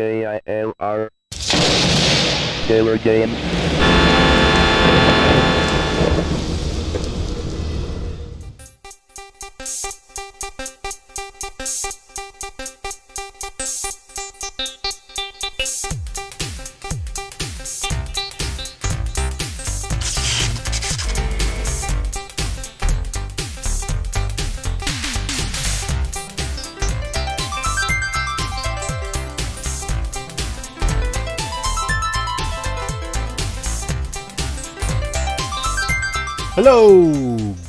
KILR Killer Game. Hello,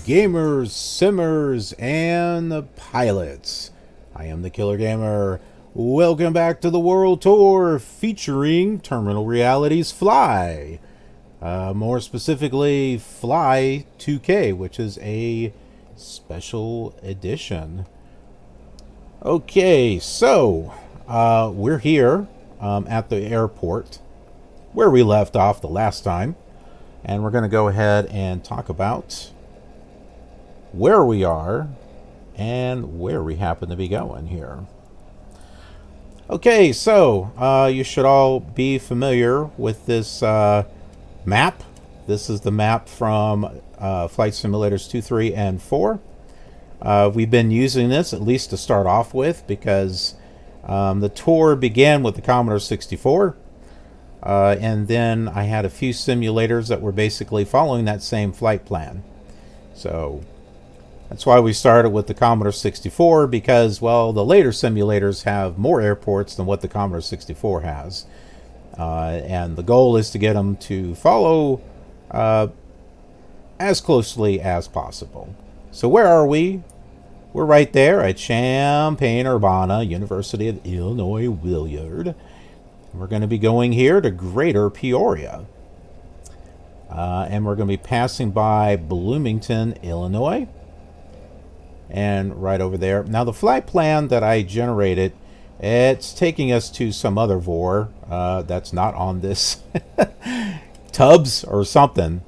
gamers, simmers, and pilots. I am the Killer Gamer. Welcome back to the World Tour featuring Terminal Reality's Fly. More specifically, Fly 2K, which is a special edition. Okay, so we're here at the airport where we left off the last time. And we're going to go ahead and talk about where we are and where we happen to be going here. Okay, so you should all be familiar with this map. This is the map from Flight Simulators 2, 3, and 4. We've been using this at least to start off with because the tour began with the Commodore 64. And then I had a few simulators that were basically following that same flight plan. So that's why we started with the Commodore 64 because, well, the later simulators have more airports than what the Commodore 64 has. And the goal is to get them to follow as closely as possible. So where are we? We're right there at Champaign-Urbana, University of Illinois-Willard. We're going to be going here to Greater Peoria. And we're going to be passing by Bloomington, Illinois. And right over there. Now, the flight plan that I generated, it's taking us to some other VOR that's not on this. Tubbs or something.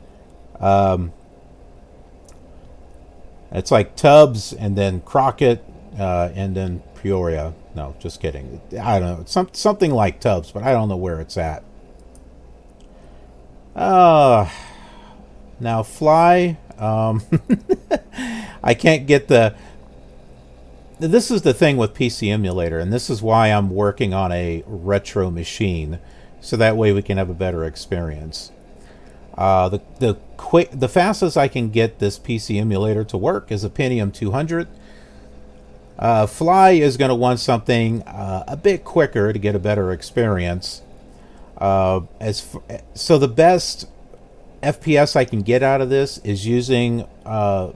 It's like Tubbs and then Crockett and then Peoria. No, just kidding. I don't know. Something like Tubbs, but I don't know where it's at. Now, Fly. I can't get the... This is the thing with PC Emulator, and this is why I'm working on a retro machine, so that way we can have a better experience. The fastest I can get this PC Emulator to work is a Pentium 200. Fly is going to want something a bit quicker to get a better experience. So the best FPS I can get out of this is using a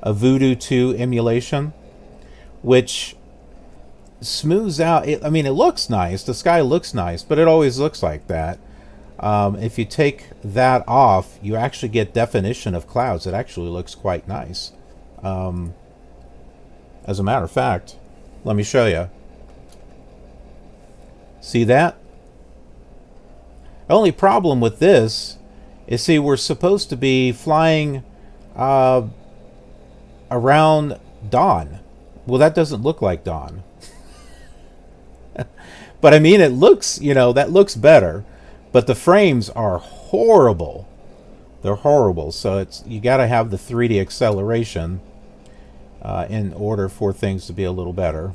Voodoo 2 emulation, which smooths out. I mean, it looks nice. The sky looks nice, but it always looks like that. If you take that off, you actually get definition of clouds. It actually looks quite nice. As a matter of fact, let me show you. See that? The only problem with this is, see, we're supposed to be flying around dawn. Well, that doesn't look like dawn. But I mean, it looks, that looks better. But the frames are horrible. They're horrible. So you got to have the 3D acceleration in order for things to be a little better.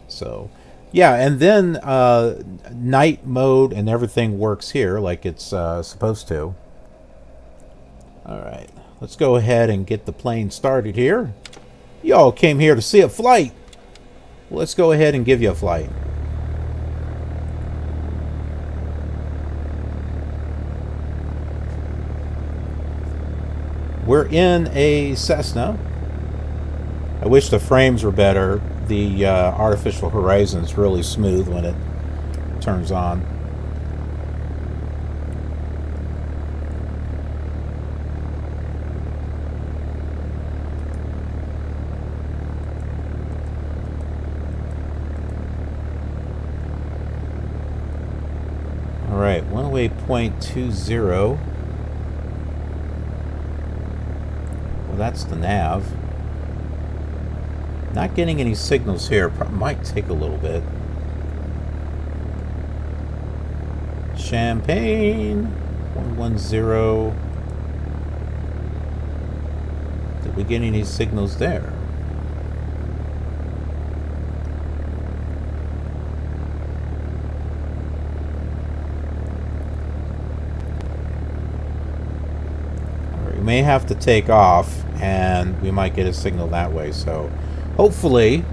So, yeah, and then night mode and everything works here like it's supposed to. All right, let's go ahead and get the plane started here. Y'all came here to see a flight. Let's go ahead and give you a flight. We're in a Cessna. I wish the frames were better. The artificial horizon is really smooth when it turns on. All right, 108.20. That's the nav. Not getting any signals here. Might take a little bit. Champagne 110. Did we get any signals there? We may have to take off, and we might get a signal that way. So, hopefully.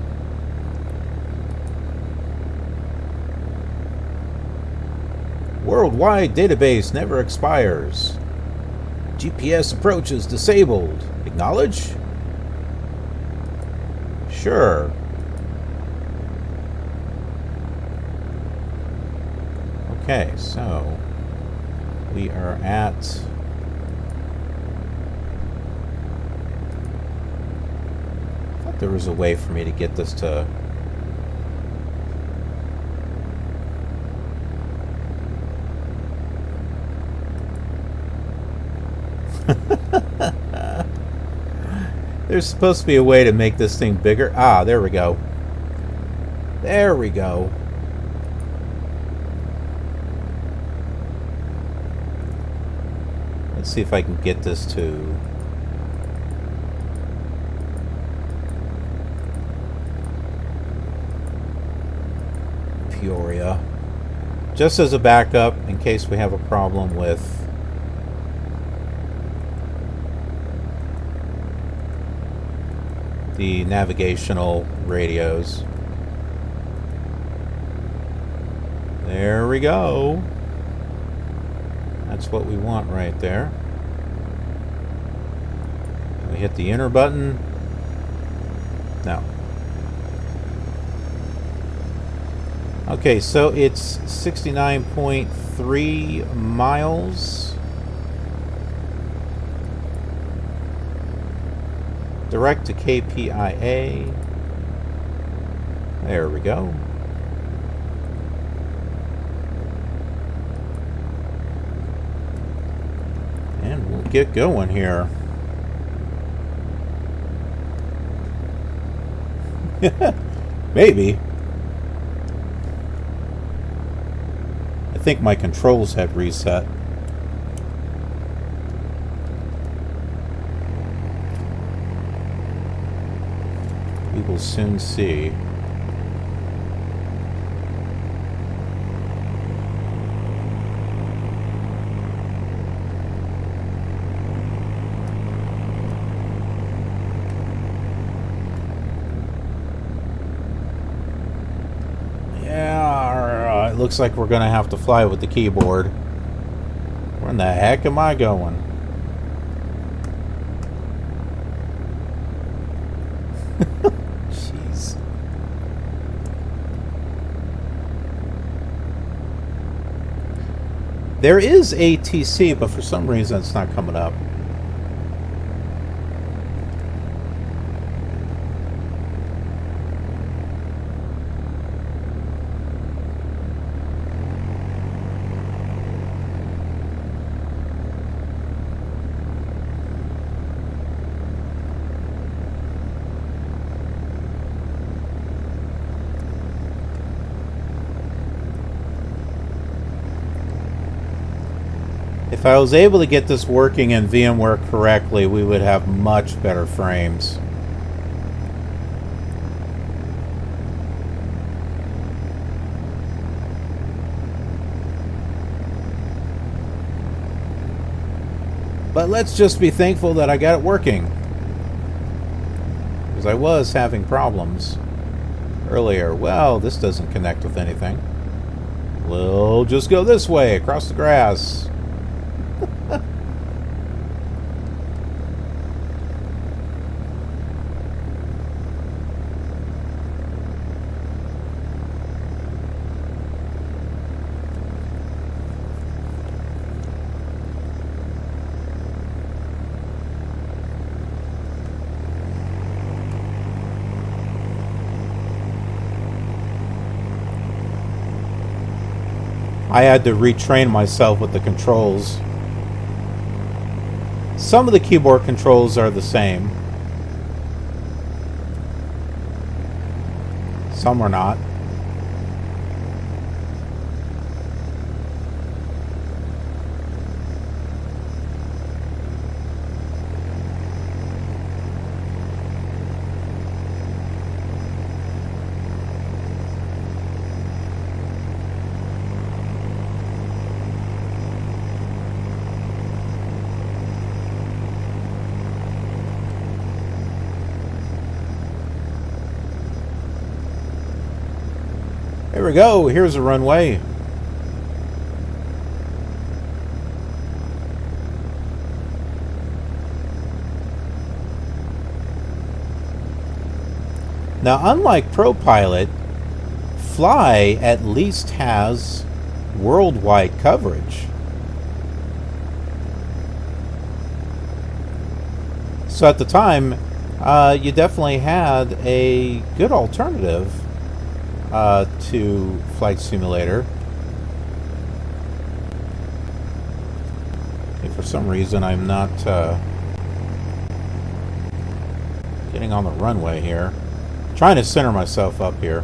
Worldwide database never expires. GPS approach is disabled. Acknowledge? Sure. Okay, so we are at I thought there was a way for me to get this to There's supposed to be a way to make this thing bigger. Ah, there we go. There we go. Let's see if I can get this to... Peoria. Just as a backup, in case we have a problem with... the navigational radios. There we go. That's what we want right there. We hit the enter button. No. Okay, so it's 69.3 miles. Direct to KPIA. There we go. And we'll get going here. Maybe. I think my controls had reset. We will soon see. Yeah, it looks like we're going to have to fly with the keyboard. Where in the heck am I going? There is ATC, but for some reason it's not coming up. If I was able to get this working in VMware correctly, we would have much better frames. But let's just be thankful that I got it working. Because I was having problems earlier. Well, this doesn't connect with anything. We'll just go this way, across the grass. I had to retrain myself with the controls. Some of the keyboard controls are the same. Some are not. Here we go. Here's the runway. Now, unlike ProPilot, Fly at least has worldwide coverage. So at the time, you definitely had a good alternative to Flight Simulator. If for some reason I'm not getting on the runway here. Trying to center myself up here.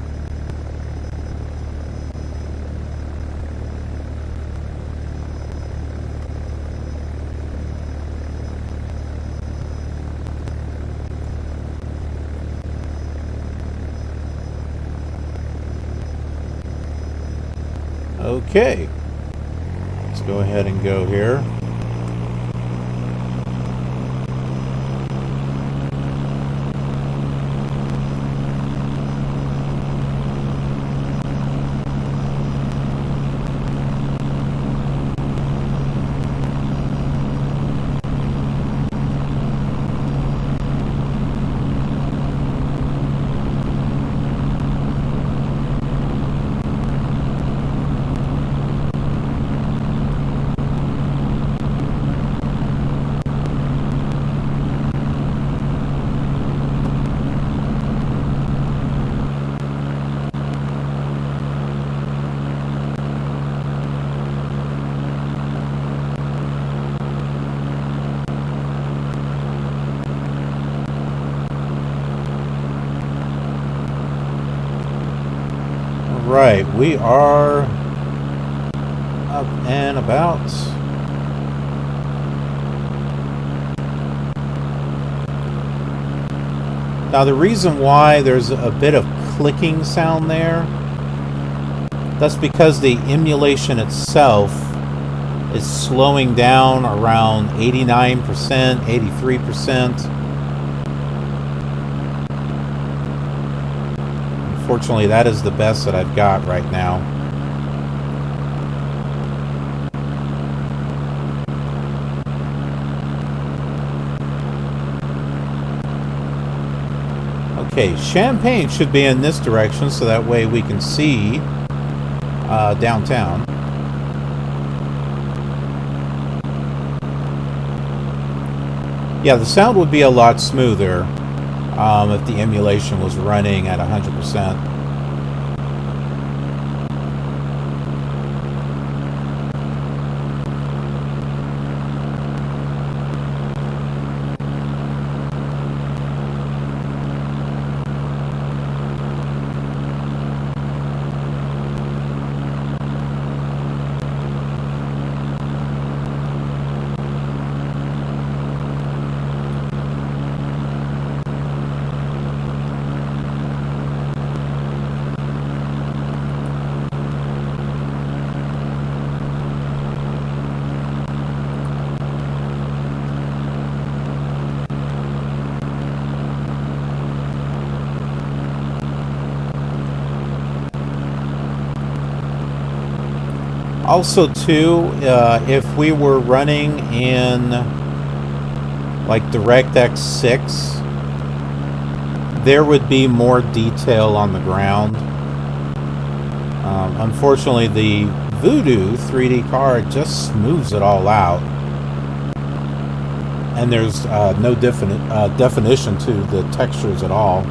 Okay, let's go ahead and go here. Right, we are up and about. Now the reason why there's a bit of clicking sound there, that's because the emulation itself is slowing down around 89%, 83%. Unfortunately, that is the best that I've got right now. Okay, Champaign should be in this direction, so that way we can see downtown. Yeah, the sound would be a lot smoother if the emulation was running at 100%. Also, too, if we were running in like DirectX 6, there would be more detail on the ground. Unfortunately, the Voodoo 3D card just smooths it all out, and there's no definition to the textures at all.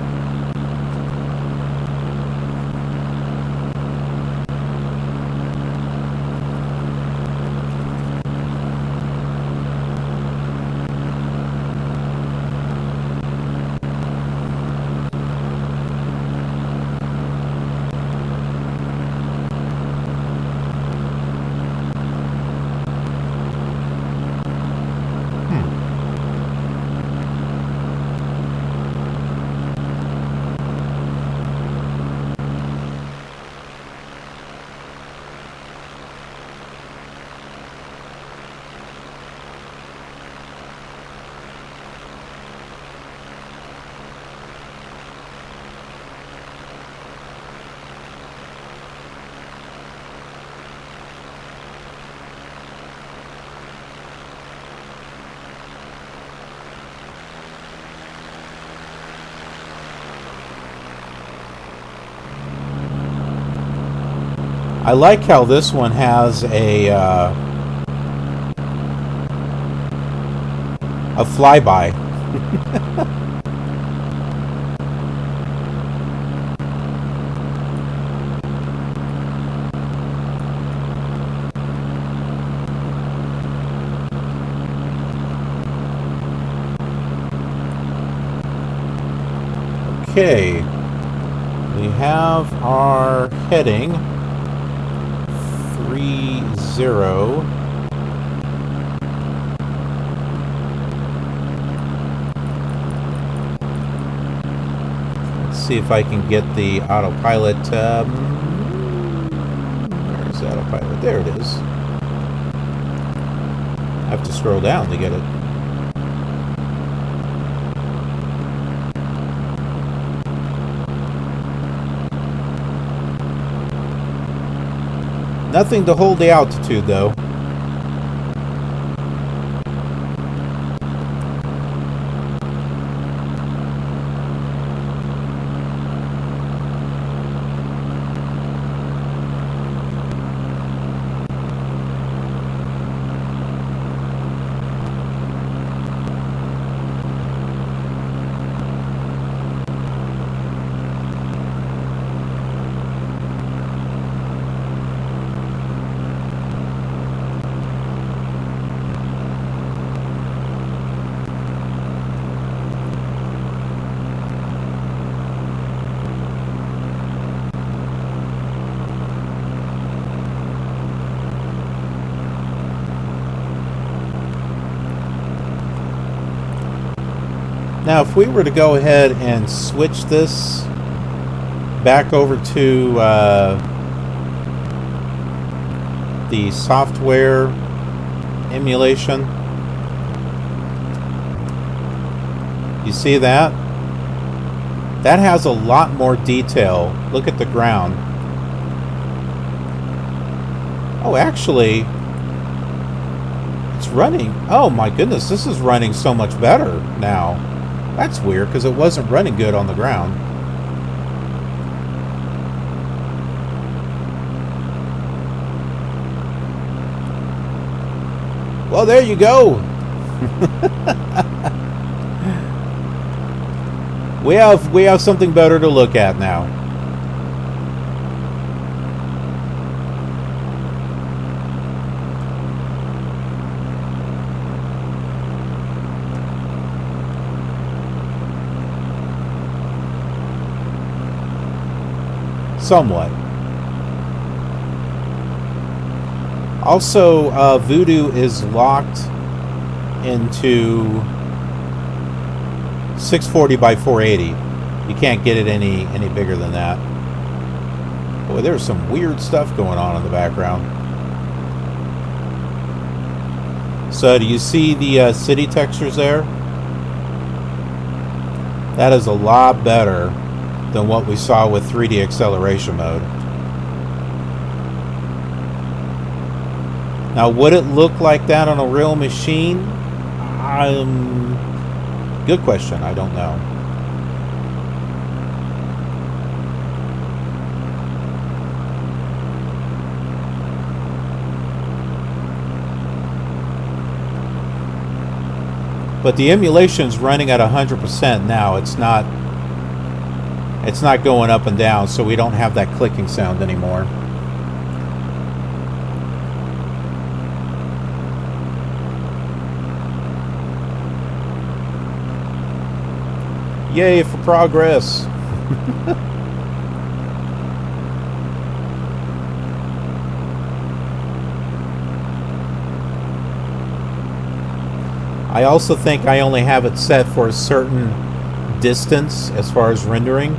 I like how this one has a flyby. Okay, we have our heading 30. Let's see if I can get the autopilot. Where's the autopilot? There it is. I have to scroll down to get it. Nothing to hold the altitude, though. Now, if we were to go ahead and switch this back over to the software emulation, you see that? That has a lot more detail. Look at the ground. Oh, actually, it's running. Oh my goodness, this is running so much better now. That's weird, because it wasn't running good on the ground. Well, there you go. we have something better to look at now. Somewhat. Also, Voodoo is locked into 640 by 480. You can't get it any bigger than that. Boy, there's some weird stuff going on in the background. So, do you see the city textures there? That is a lot better than what we saw with 3D acceleration mode. Now, would it look like that on a real machine? Good question. I don't know. But the emulation's running at 100% now. It's not going up and down, so we don't have that clicking sound anymore. Yay for progress. I also think I only have it set for a certain distance as far as rendering.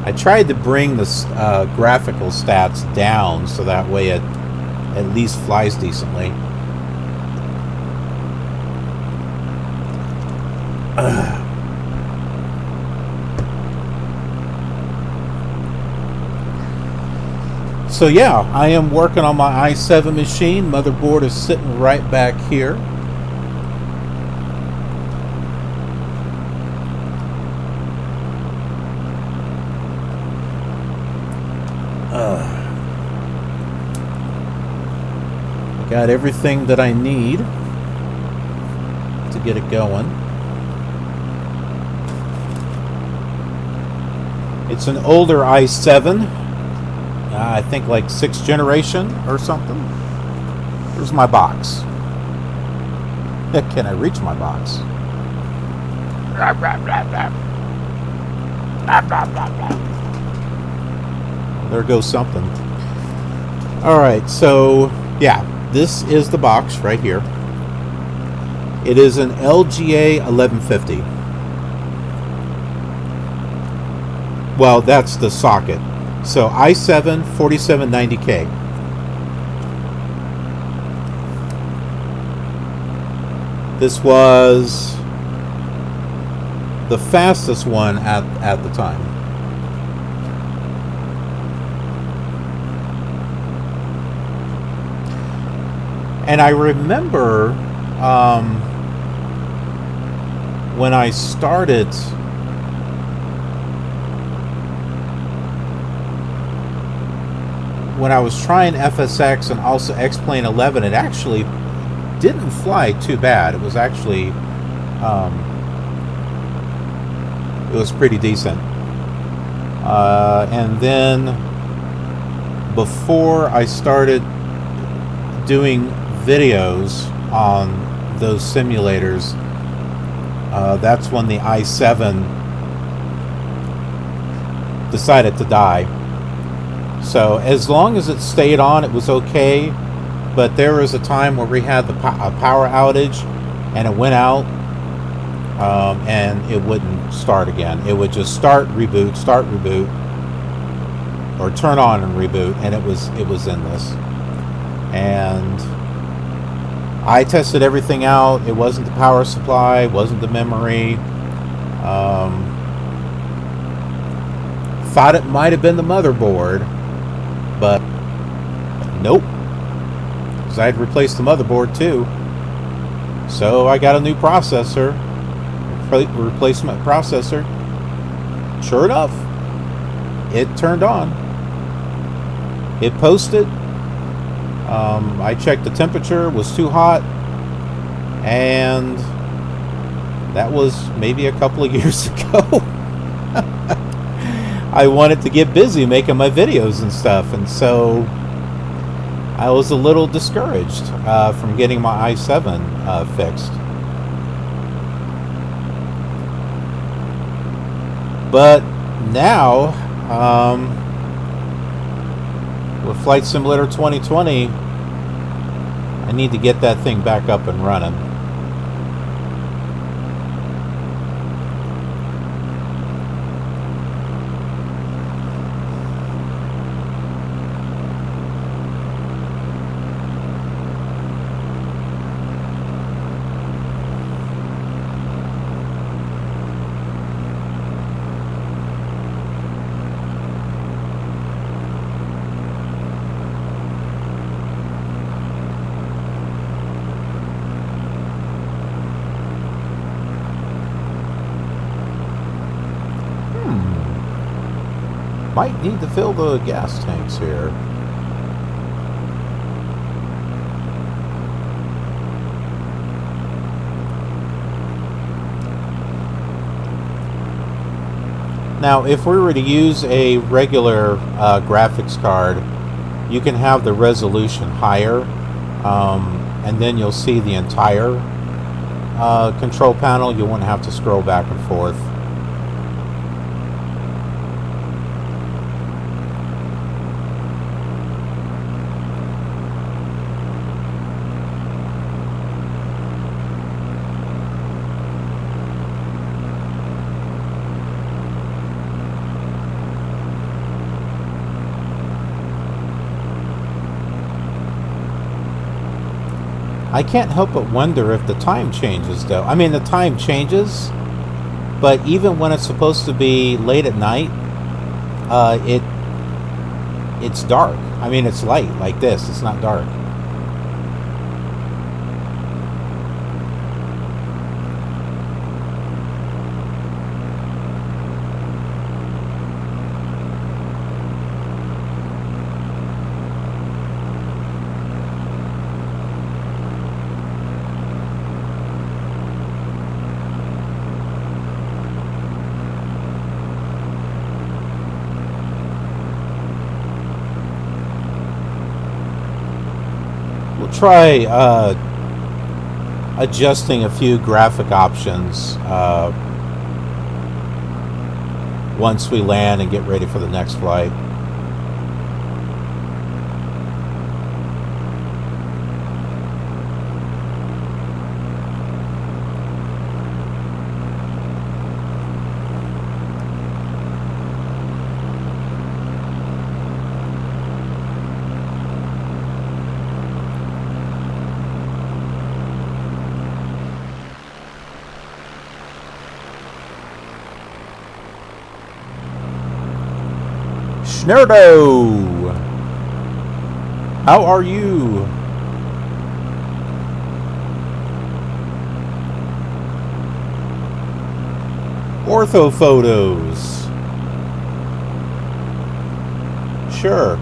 I tried to bring the graphical stats down so that way it at least flies decently. So yeah, I am working on my i7 machine. Motherboard is sitting right back here. Got everything that I need to get it going. It's an older i7. I think like 6th generation or something. Here's my box. Can I reach my box? There goes something. Alright, so yeah, this is the box right here. It is an LGA 1150. Well, that's the socket. So i7 4790K. This was the fastest one at the time. And I remember when I started when I was trying FSX and also X-Plane 11, it actually didn't fly too bad. It was actually it was pretty decent. And then before I started doing videos on those simulators, that's when the i7 decided to die. So as long as it stayed on, it was okay. But there was a time where we had a power outage, and it went out, and it wouldn't start again. It would just start, reboot, or turn on and reboot, and it was endless. And I tested everything out. It wasn't the power supply, it wasn't the memory. Thought it might have been the motherboard, but nope. Because I had replaced the motherboard too. So I got a new processor, replacement processor. Sure enough, it turned on. It posted. I checked the temperature, it was too hot, and that was maybe a couple of years ago. I wanted to get busy making my videos and stuff, and so I was a little discouraged from getting my i7 fixed. But now, with Flight Simulator 2020, I need to get that thing back up and running. Might need to fill the gas tanks here. Now, if we were to use a regular graphics card, you can have the resolution higher, and then you'll see the entire control panel. You won't have to scroll back and forth. I can't help but wonder if the time changes, though. I mean, the time changes, but even when it's supposed to be late at night, it's dark. I mean, it's light like this. It's not dark. We'll try adjusting a few graphic options once we land and get ready for the next flight. Schnerdo! How are you? Ortho photos. Sure.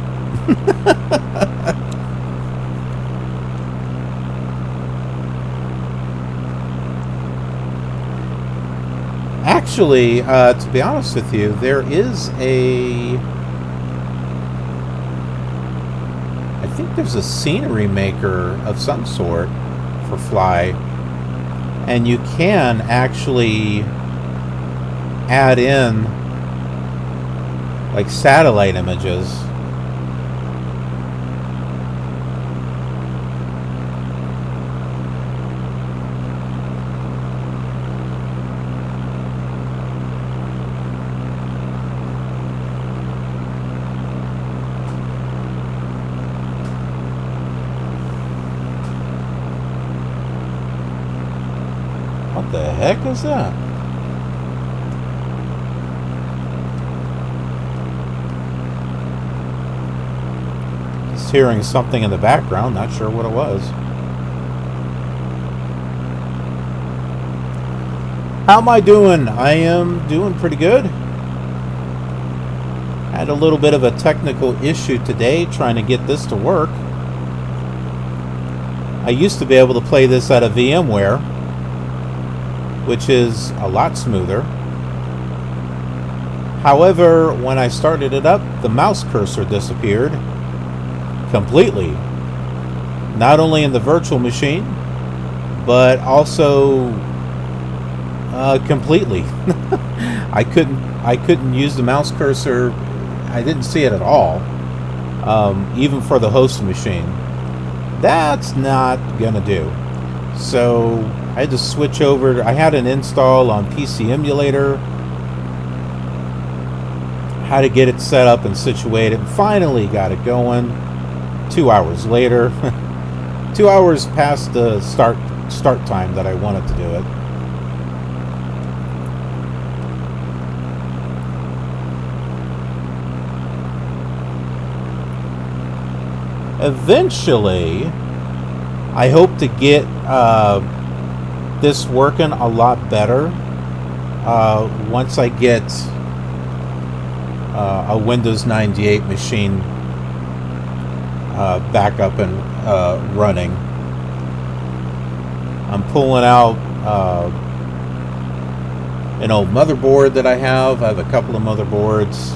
Actually, to be honest with you, there is I think there's a scenery maker of some sort for Fly, and you can actually add in like satellite images. What the heck is that? Just hearing something in the background, not sure what it was. How am I doing? I am doing pretty good. Had a little bit of a technical issue today trying to get this to work. I used to be able to play this out of VMware, which is a lot smoother. However, when I started it up, the mouse cursor disappeared completely. Not only in the virtual machine, but also completely. I couldn't use the mouse cursor. I didn't see it at all, even for the host machine. That's not gonna do. So I had to switch over. I had an install on PC Emulator. How to get it set up and situated. Finally got it going. 2 hours later. 2 hours past the start time that I wanted to do it. Eventually, I hope to get this working a lot better once I get a Windows 98 machine back up and running. I'm pulling out an old motherboard that I have. I have a couple of motherboards.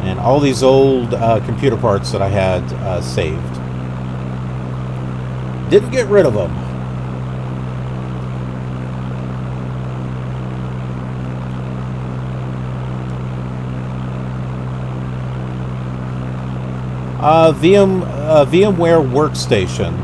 And all these old computer parts that I had saved. Didn't get rid of them. VMware Workstation.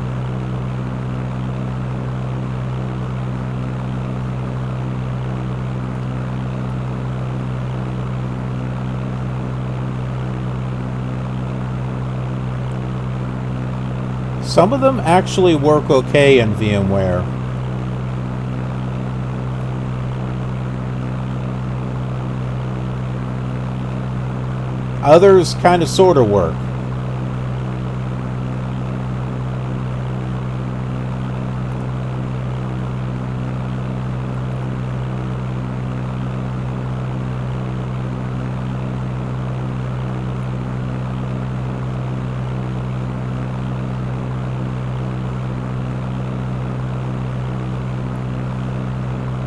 Some of them actually work okay in VMware. Others kind of sort of work.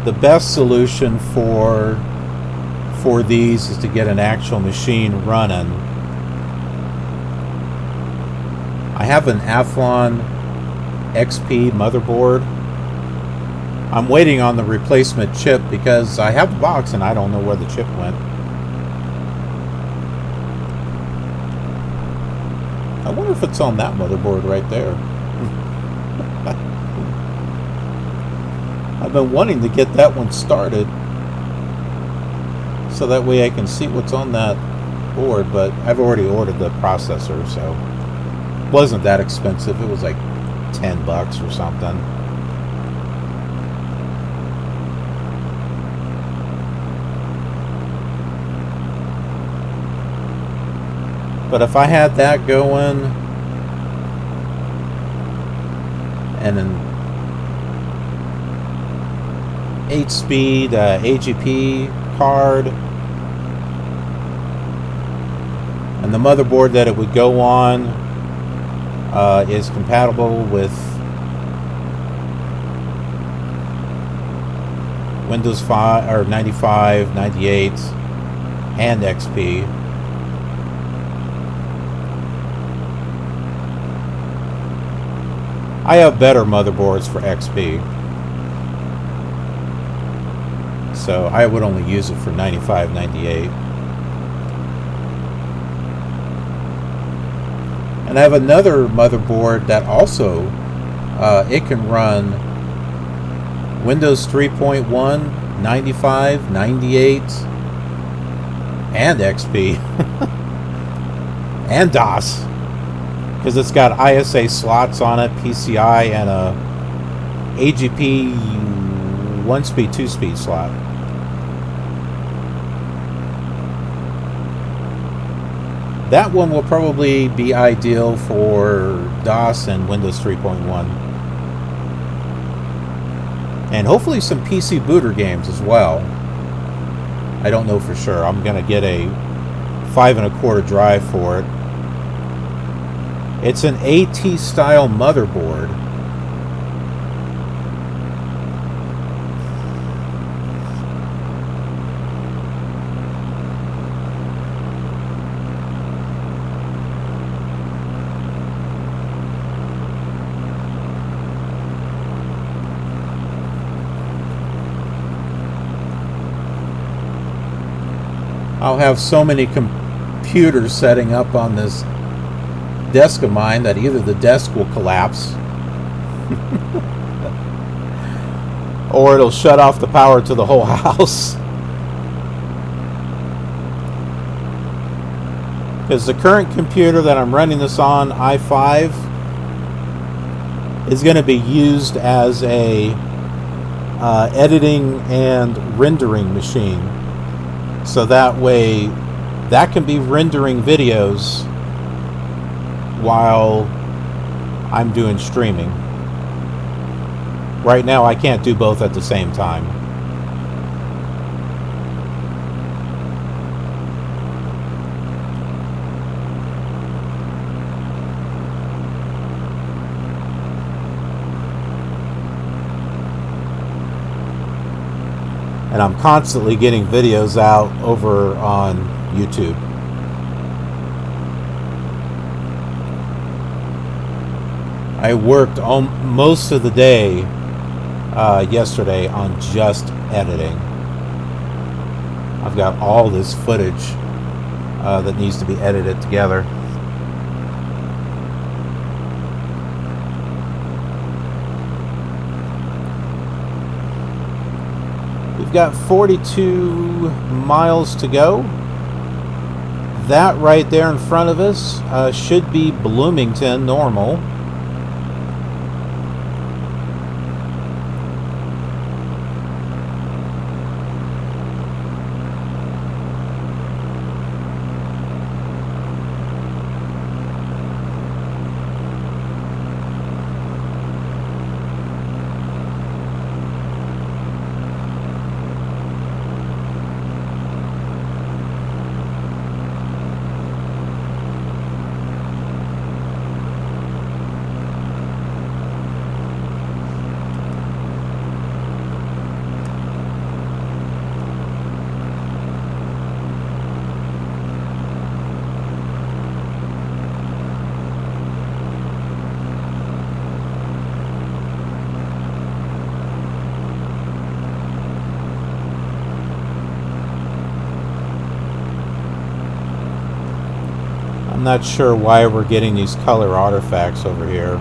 The best solution for these is to get an actual machine running I have an Athlon XP motherboard. I'm waiting on the replacement chip because I have the box and I don't know where the chip went. I wonder if it's on that motherboard right there. I've been wanting to get that one started so that way I can see what's on that board, but I've already ordered the processor, so it wasn't that expensive. It was like $10 or something. But if I had that going and an 8-speed AGP card and the motherboard that it would go on is compatible with Windows 5 or 95, 98 and XP. I have better motherboards for XP, so I would only use it for 95, 98. And I have another motherboard that also, it can run Windows 3.1, 95, 98, and XP, and DOS. Because it's got ISA slots on it, PCI, and a AGP 1-speed, 2-speed slot. That one will probably be ideal for DOS and Windows 3.1. And hopefully some PC booter games as well. I don't know for sure. I'm going to get a 5 1/4 drive for it. It's an AT style motherboard. I'll have so many computers setting up on this desk of mine that either the desk will collapse or it'll shut off the power to the whole house. Because the current computer that I'm running this on, i5, is going to be used as a editing and rendering machine. So that way that can be rendering videos while I'm doing streaming. Right now I can't do both at the same time. And I'm constantly getting videos out over on YouTube. I worked most of the day yesterday on just editing. I've got all this footage that needs to be edited together. We've got 42 miles to go. That right there in front of us should be Bloomington normal. not sure why we're getting these color artifacts over here.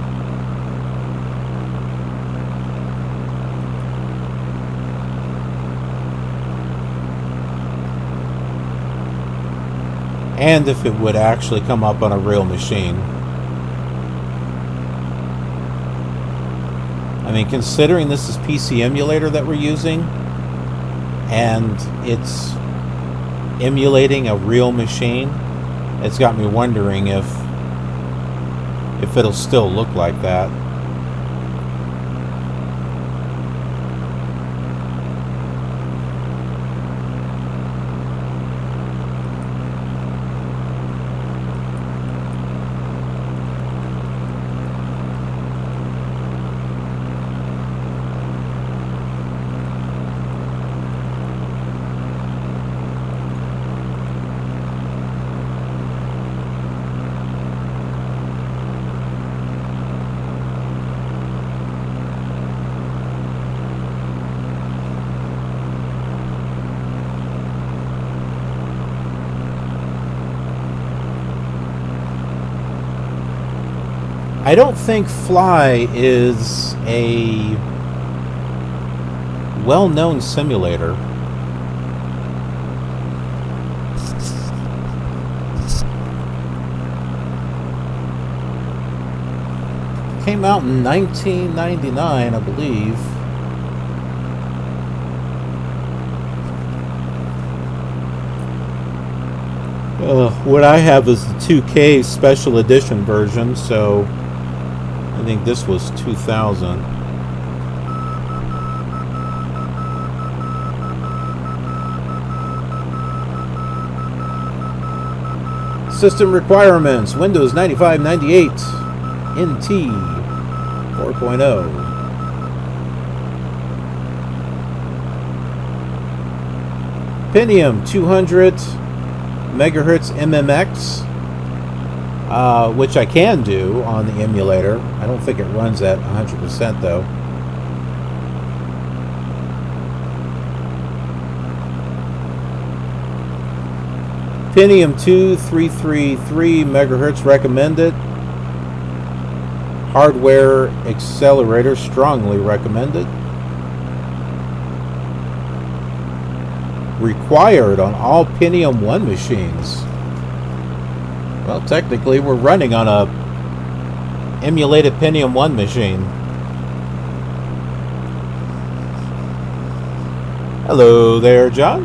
And if it would actually come up on a real machine. I mean, considering this is PC Emulator that we're using, and it's emulating a real machine, it's got me wondering if it'll still look like that. I don't think Fly is a well-known simulator. Came out in 1999, I believe. What I have is the 2K Special Edition version, so I think this was 2000. System requirements: Windows 95, 98, NT 4.0. Pentium 200 megahertz MMX. Which I can do on the emulator. I don't think it runs at 100% though. Pentium 2 333 megahertz recommended. Hardware accelerator strongly recommended. Required on all Pentium 1 machines. Well, technically, we're running on a emulated Pentium 1 machine. Hello there, John.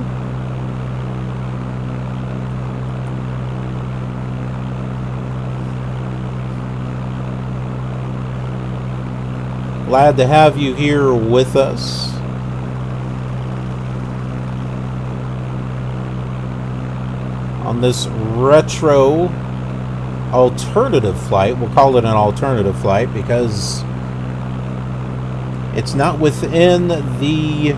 Glad to have you here with us. On this retro alternative flight. We'll call it an alternative flight because it's not within the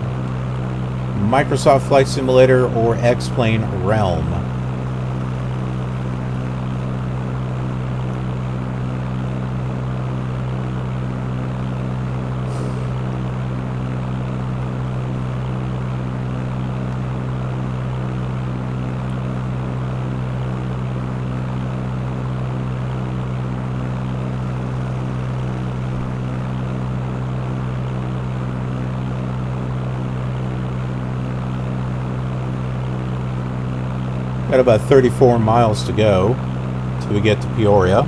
Microsoft Flight Simulator or X-Plane realm. Got about 34 miles to go till we get to Peoria.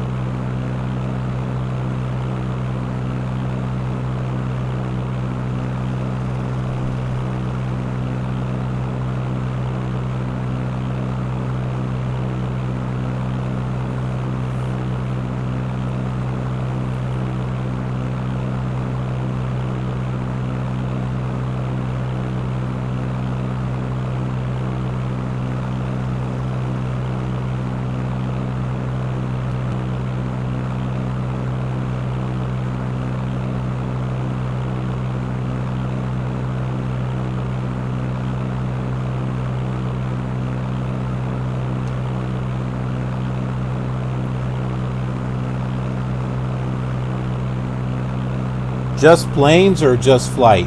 Just planes or just flight?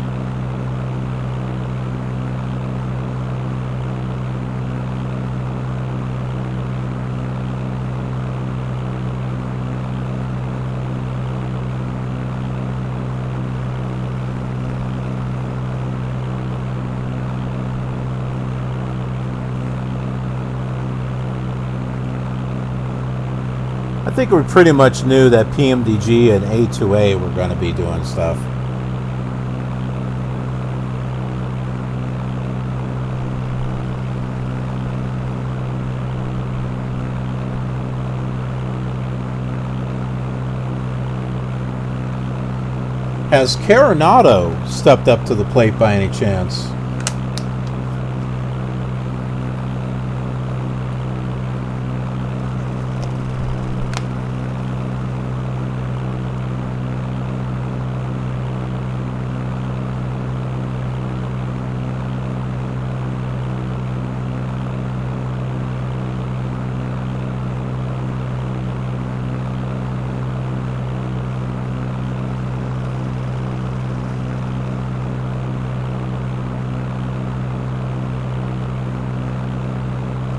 I think we pretty much knew that PMDG and A2A were going to be doing stuff. Has Coronado stepped up to the plate by any chance?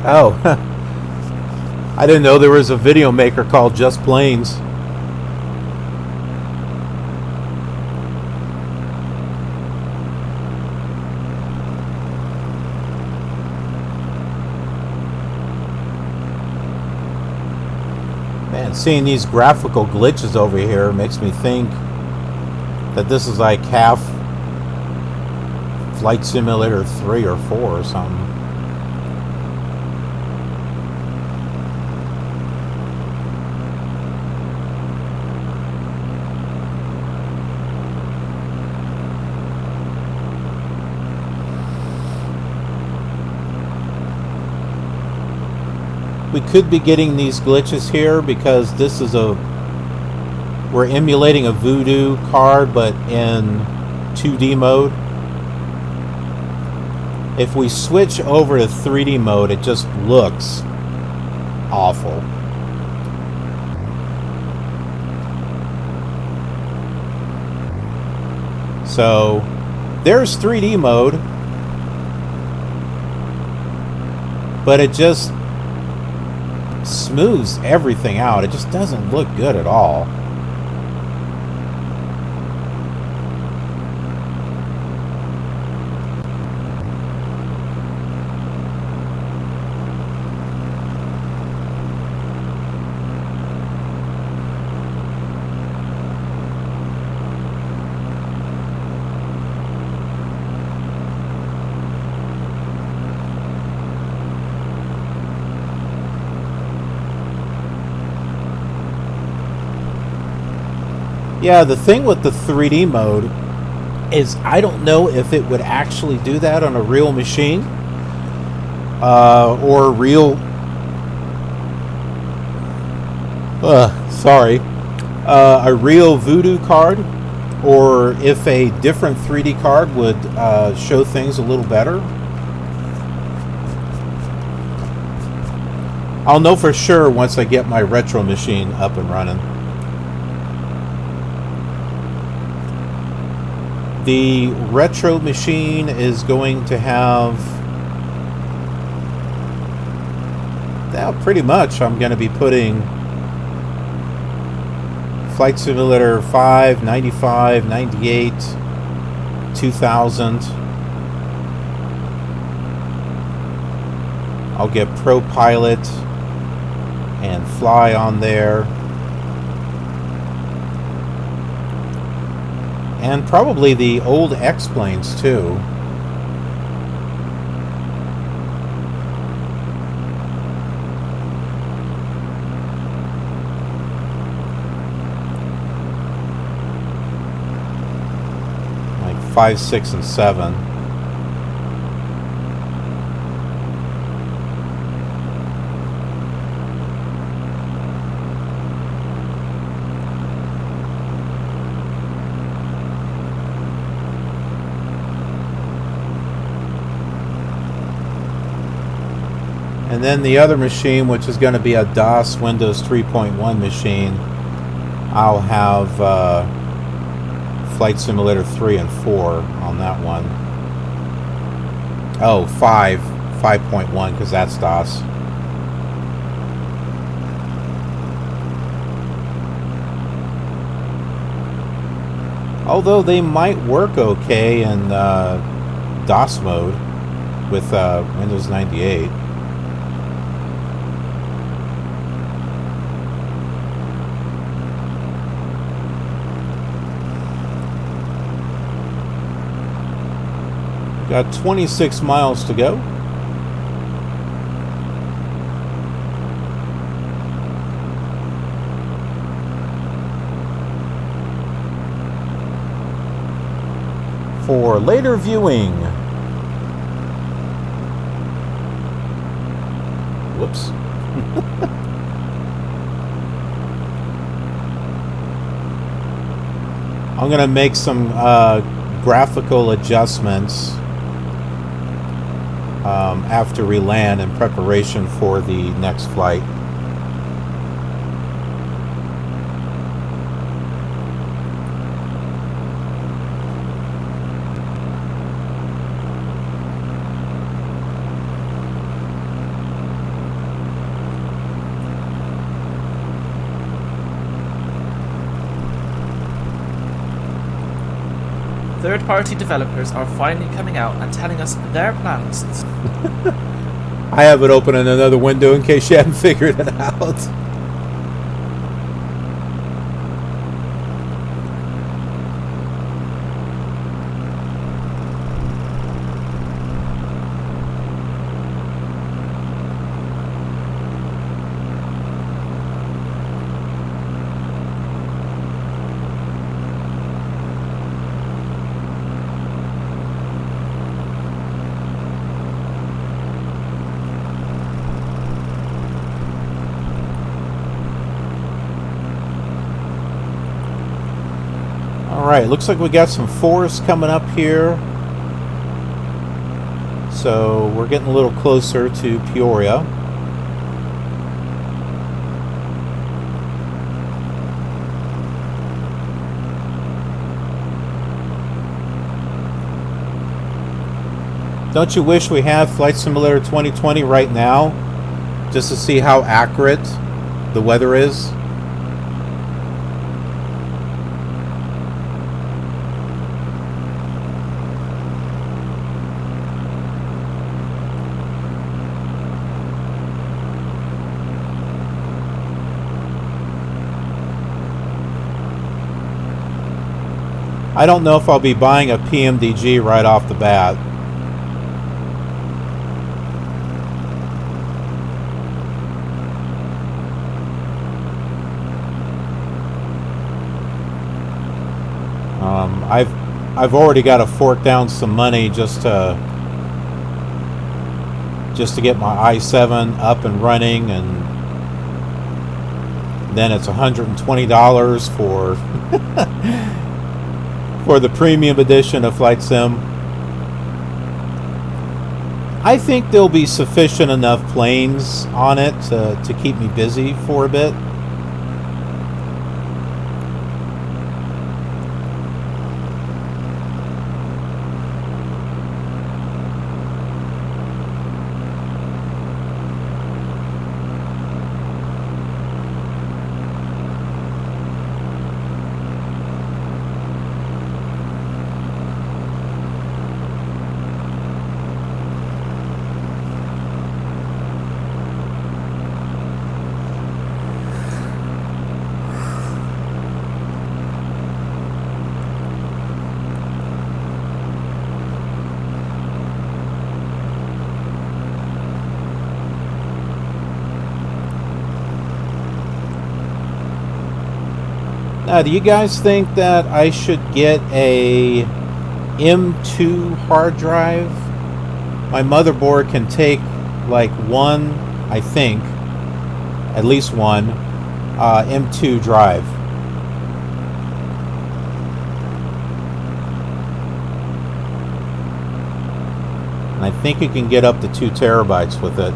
Oh, I didn't know there was a video maker called Just Planes. Man, seeing these graphical glitches over here makes me think that this is like half Flight Simulator 3 or 4 or something. We could be getting these glitches here because this is we're emulating a Voodoo card but in 2D mode. If we switch over to 3D mode, it just looks awful. So there's 3D mode, but it just smooths everything out. It just doesn't look good at all. Yeah, the thing with the 3D mode is I don't know if it would actually do that on a real machine or a real a real Voodoo card, or if a different 3D card would show things a little better. I'll know for sure once I get my retro machine up and running. The retro machine is going to have, now pretty much I'm going to be putting Flight Simulator 5, 95, 98, 2000. I'll get Pro Pilot and Fly on there. And probably the old X-Planes too. Like 5, 6, and 7. And then the other machine, which is going to be a DOS Windows 3.1 machine, I'll have Flight Simulator 3 and 4 on that one. Oh, 5.1, because that's DOS. Although they might work okay in DOS mode with Windows 98. Got 26 miles to go. For later viewing. Whoops. I'm going to make some graphical adjustments after we land in preparation for the next flight. Third-party developers are finally coming out and telling us their plans. I have it open in another window in case you haven't figured it out. Alright, looks like we got some forest coming up here. So we're getting a little closer to Peoria. Don't you wish we had Flight Simulator 2020 right now? Just to see how accurate the weather is? I don't know if I'll be buying a PMDG right off the bat. I've already got to fork down some money just to get my i7 up and running, and then it's $120 for for the premium edition of Flight Sim. I think there'll be sufficient enough planes on it to keep me busy for a bit. Now, do you guys think that I should get a M2 hard drive? My motherboard can take like one, I think, at least one M2 drive. And I think you can get up to 2 terabytes with it.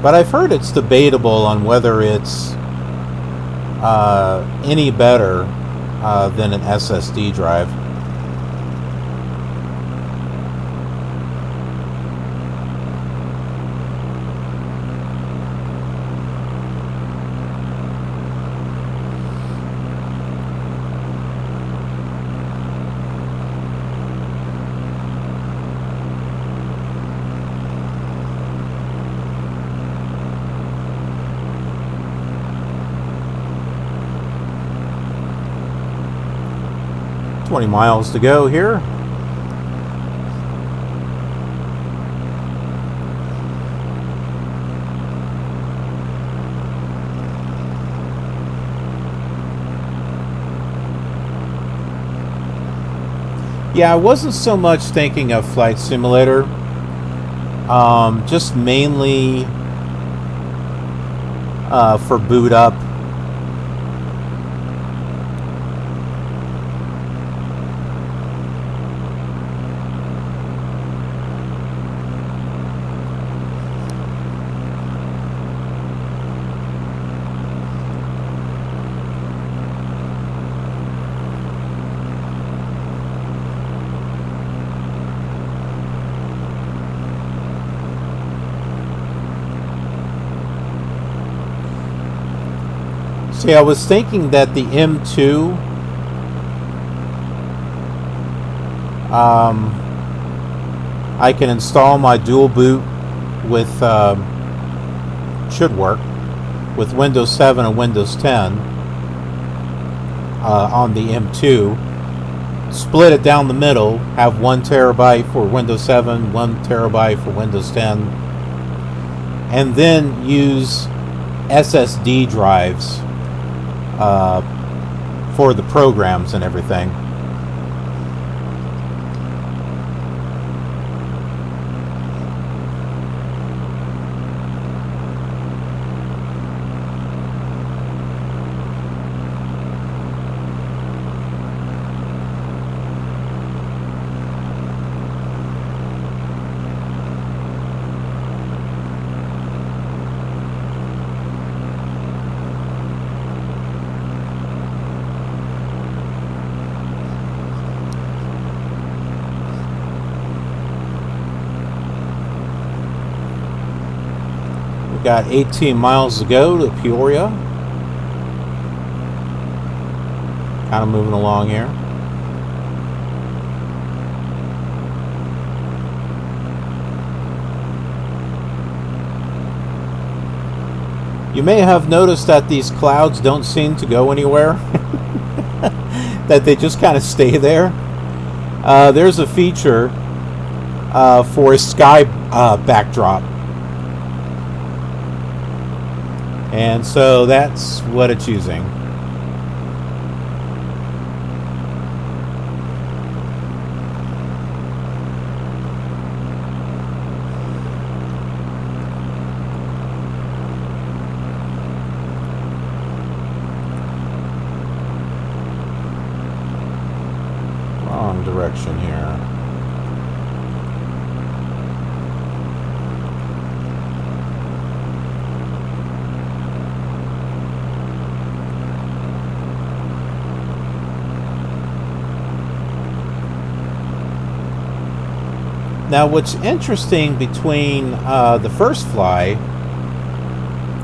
But I've heard it's debatable on whether it's any better than an SSD drive. 20 miles to go here. Yeah, I wasn't so much thinking of Flight Simulator, just mainly for boot up. See, I was thinking that the M2 I can install my dual boot with should work with Windows 7 and Windows 10 on the M2, split it down the middle, have 1 terabyte for Windows 7, 1 terabyte for Windows 10, and then use SSD drives for the programs and everything. Got 18 miles to go to Peoria. Kind of moving along here. You may have noticed that these clouds don't seem to go anywhere. That they just kind of stay there. There's a feature for a sky backdrop. And so that's what it's using. Wrong direction here. Now, what's interesting between the first Fly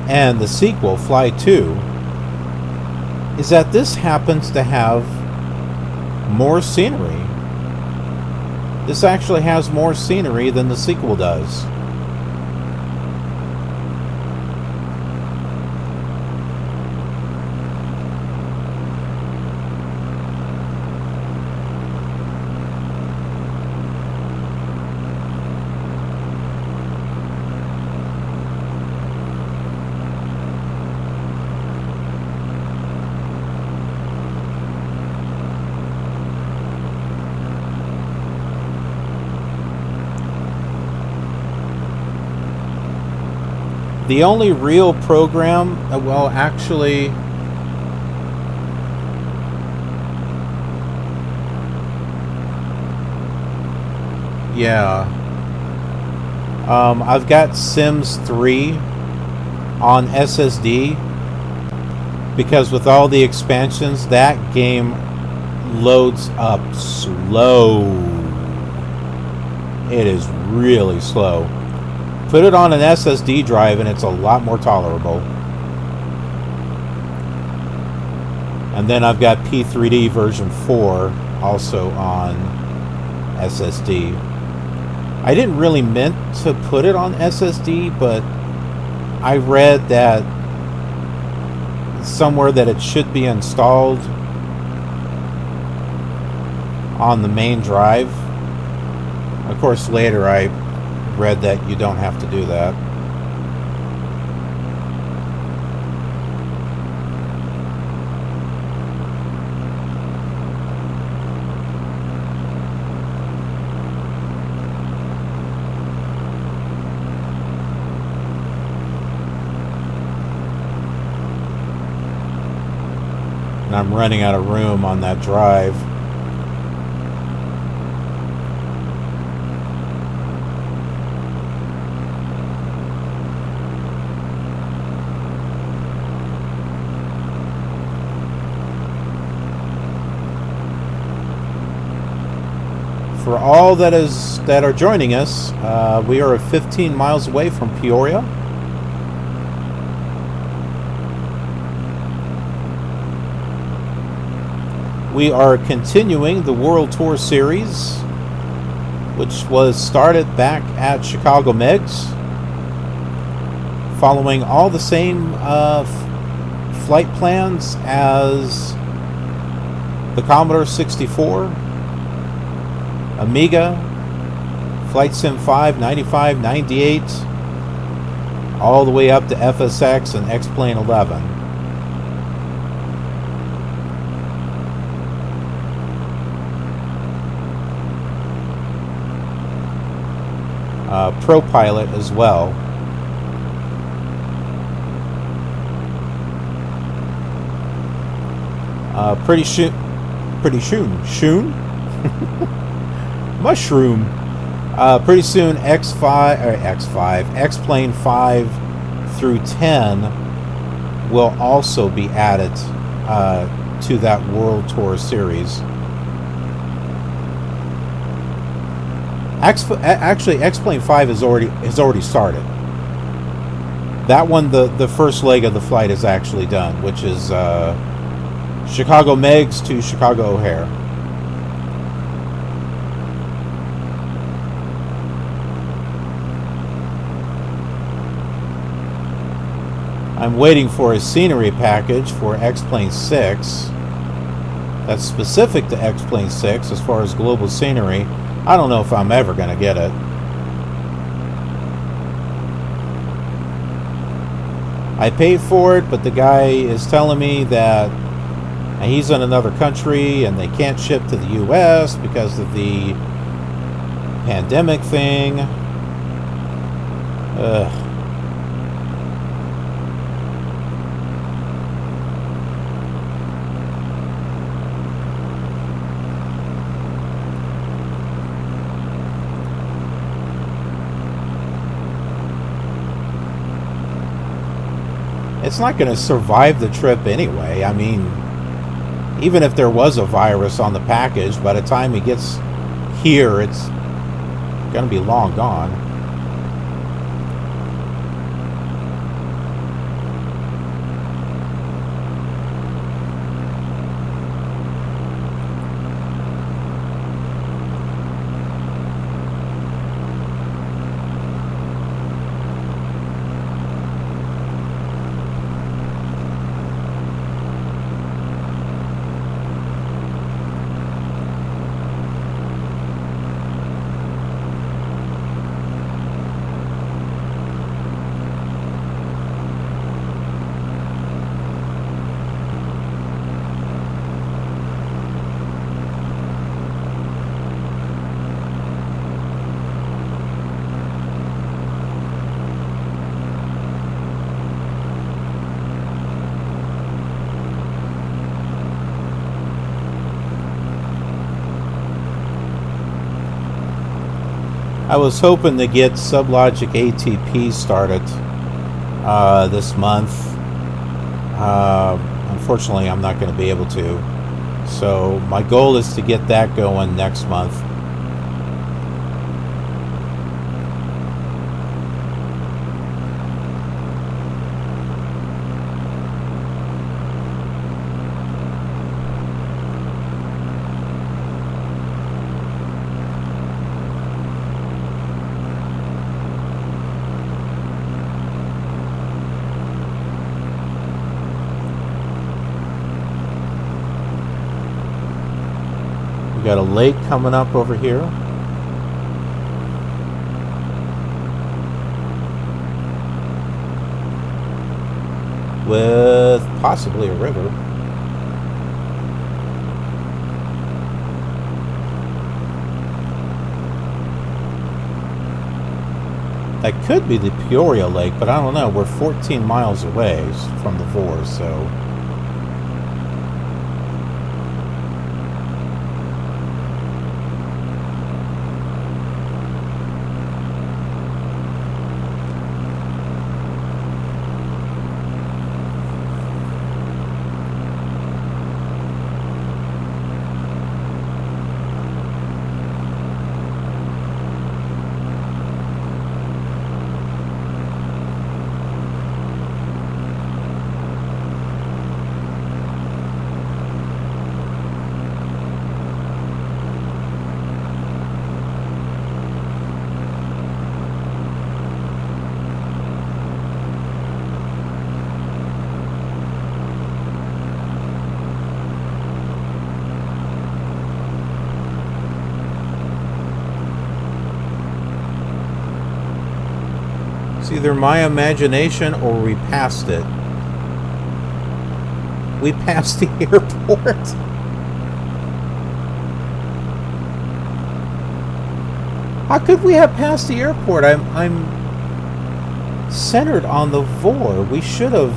and the sequel, Fly 2, is that this happens to have more scenery. This actually has more scenery than the sequel does. The only real program, well, actually, yeah, I've got Sims 3 on SSD because with all the expansions, that game loads up slow. It is really slow. Put it on an SSD drive and it's a lot more tolerable. And then I've got P3D version 4 also on SSD. I didn't really meant to put it on SSD, but I read that somewhere that it should be installed on the main drive. Of course, later I read that you don't have to do that. And I'm running out of room on that drive. For all that are joining us, we are 15 miles away from Peoria. We are continuing the World Tour Series, which was started back at Chicago MIGS, following all the same flight plans as the Commodore 64, Amiga, Flight Sim 5, 95, 98, all the way up to FSX and X-Plane 11. Pro Pilot as well. Pretty soon, Mushroom. Pretty soon, X-Plane 5 through 10 will also be added to that World Tour series. Actually, X-Plane 5 has already started. That one, the first leg of the flight is actually done, which is Chicago MIGS to Chicago O'Hare. I'm waiting for a scenery package for X-Plane 6 that's specific to X-Plane 6 as far as global scenery. I don't know if I'm ever going to get it. I paid for it, but the guy is telling me that he's in another country and they can't ship to the US because of the pandemic thing. Ugh. It's not going to survive the trip anyway. I mean, even if there was a virus on the package, by the time it gets here, it's going to be long gone. I was hoping to get SubLogic ATP started this month. Unfortunately, I'm not going to be able to. So my goal is to get that going next month. got a lake coming up over here. With possibly a river. That could be the Peoria Lake, but I don't know. We're 14 miles away from the Vor, so... It's either my imagination or we passed it. We passed the airport. How could we have passed the airport? I'm centered on the Vor. We should have.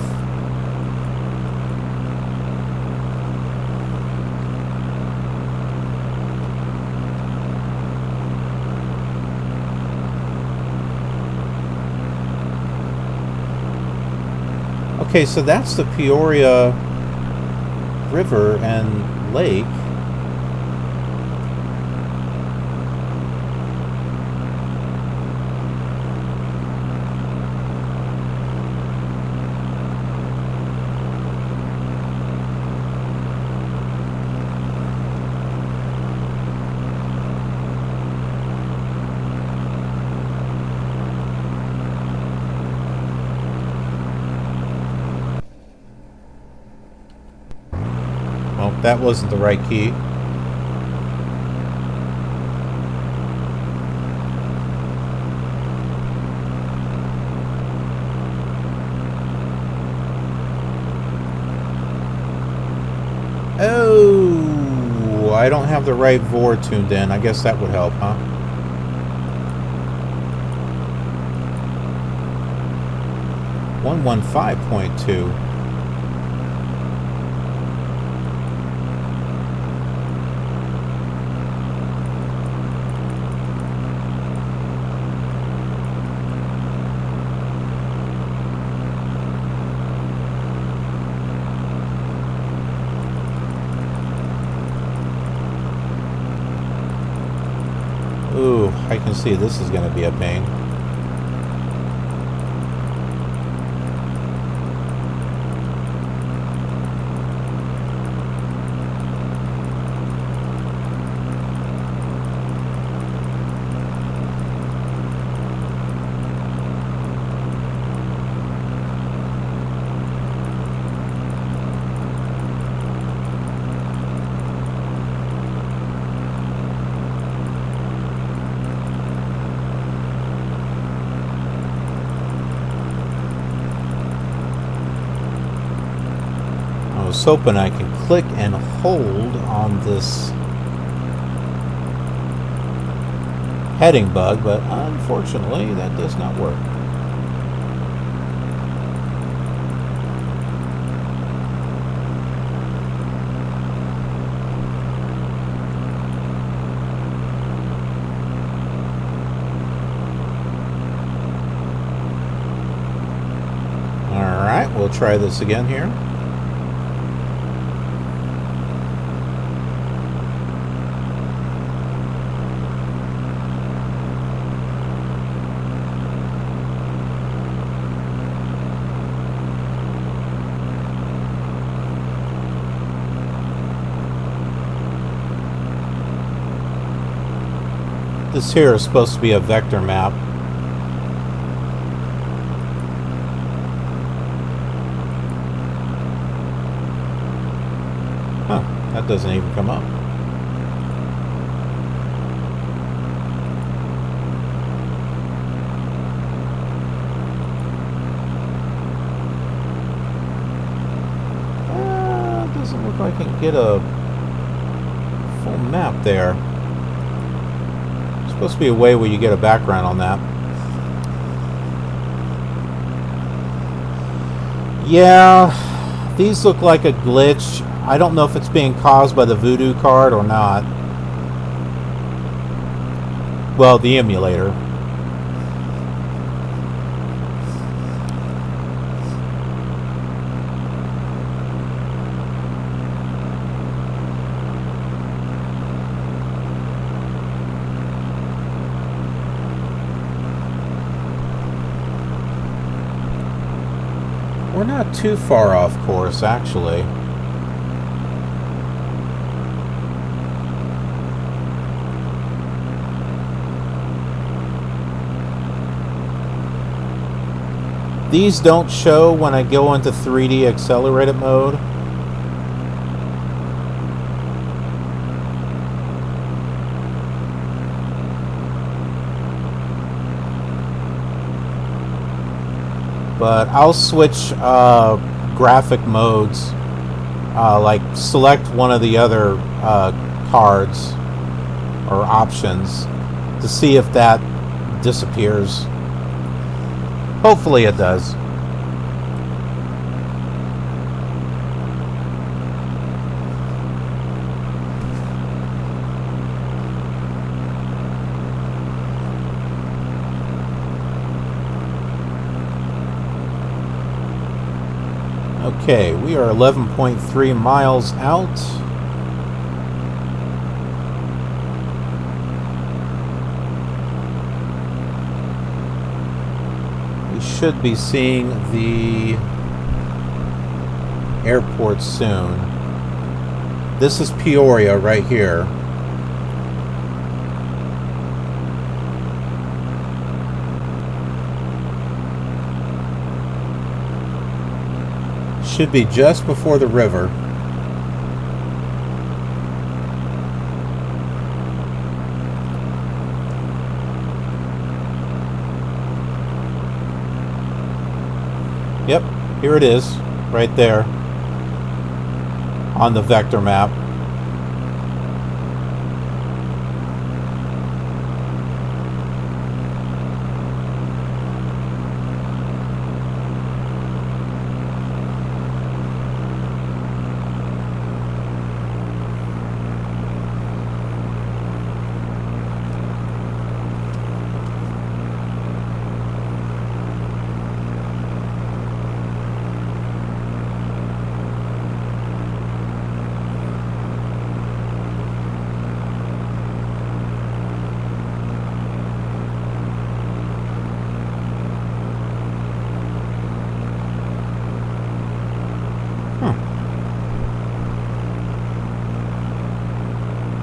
Okay, so that's the Peoria River and Lake. Well, that wasn't the right key. Oh, I don't have the right Vor tuned in. I guess that would help, huh? .2. Ooh, I can see this is going to be a pain. I was hoping I can click and hold on this heading bug, but unfortunately that does not work. Alright, we'll try this again here. This here is supposed to be a vector map. Huh, that doesn't even come up. get a full map there. There's supposed to be a way where you get a background on that. Yeah, these look like a glitch. I don't know if it's being caused by the Voodoo card or not. Well, the emulator. We're not too far off course, actually. These don't show when I go into 3D accelerated mode. But I'll switch graphic modes, like select one of the other cards or options to see if that disappears. Hopefully it does. Okay, we are 11.3 miles out. We should be seeing the airport soon. This is Peoria right here. Should be just before the river. Yep, here it is, right there on the vector map.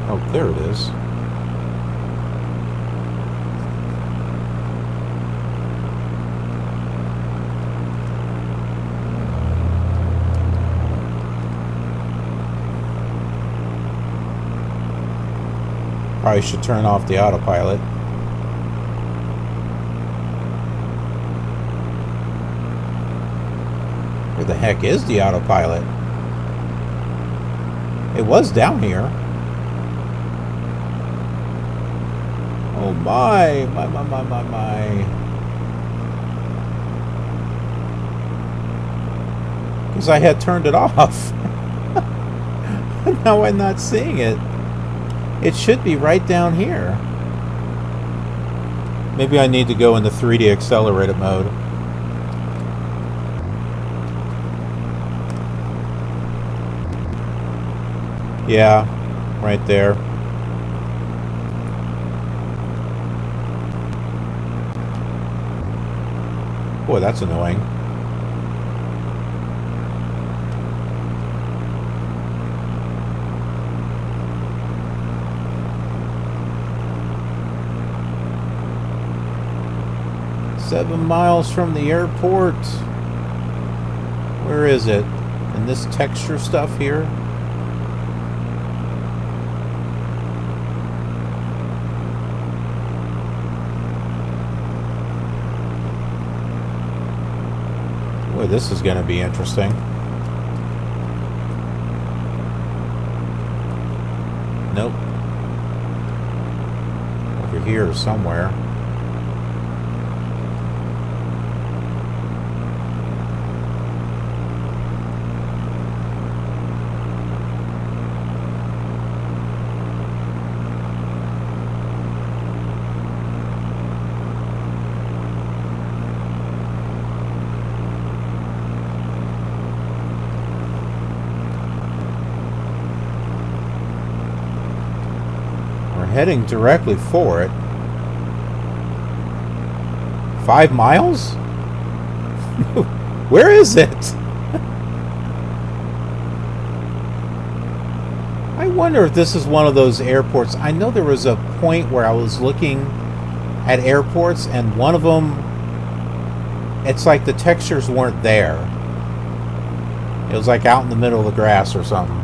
Oh, there it is. Probably should turn off the autopilot. Where the heck is the autopilot? It was down here. Oh my. Because I had turned it off. Now I'm not seeing it. It should be right down here. Maybe I need to go into 3D accelerated mode. Yeah, right there. Boy, that's annoying. Seven miles from the airport. Where is it? In this texture stuff here? Boy, this is going to be interesting. here somewhere. Heading directly for it. 5 miles? Where is it? I wonder if this is one of those airports. I know there was a point where I was looking at airports and one of them, it's like the textures weren't there. It was like out in the middle of the grass or something.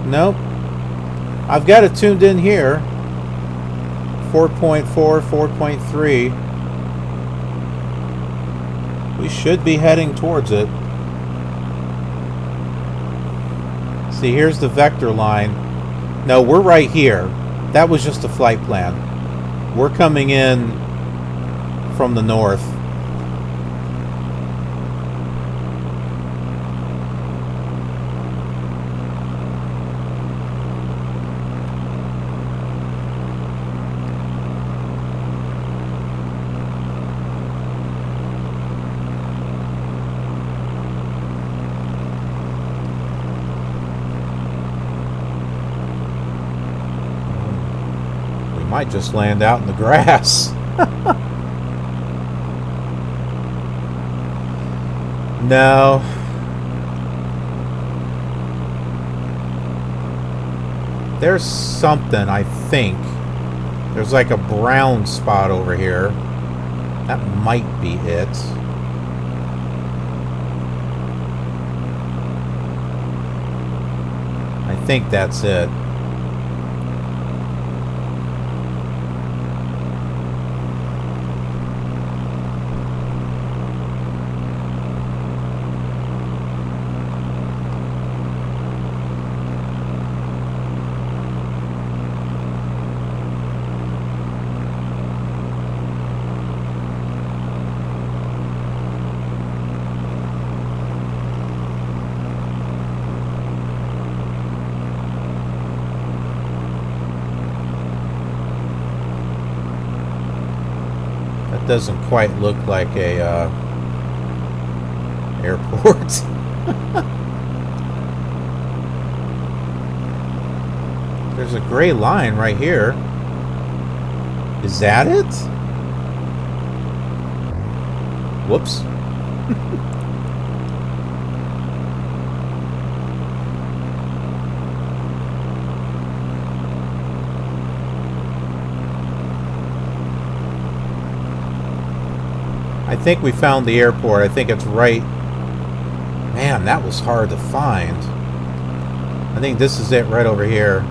Nope. I've got it tuned in here. 4.4, 4.3. We should be heading towards it. See, here's the vector line. No, we're right here. That was just a flight plan. We're coming in from the north. Might just land out in the grass. No. There's something, I think. There's like a brown spot over here. That might be it. I think that's it. Doesn't quite look like a airport. There's a gray line right here. Is that it? Whoops. I think we found the airport. I think it's right. Man, that was hard to find. I think this is it right over here.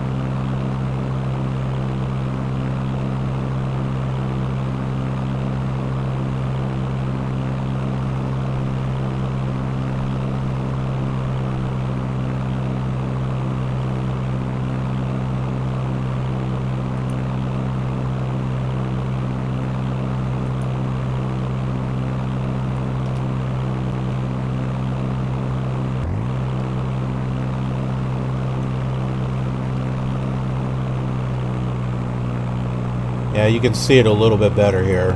Yeah, you can see it a little bit better here.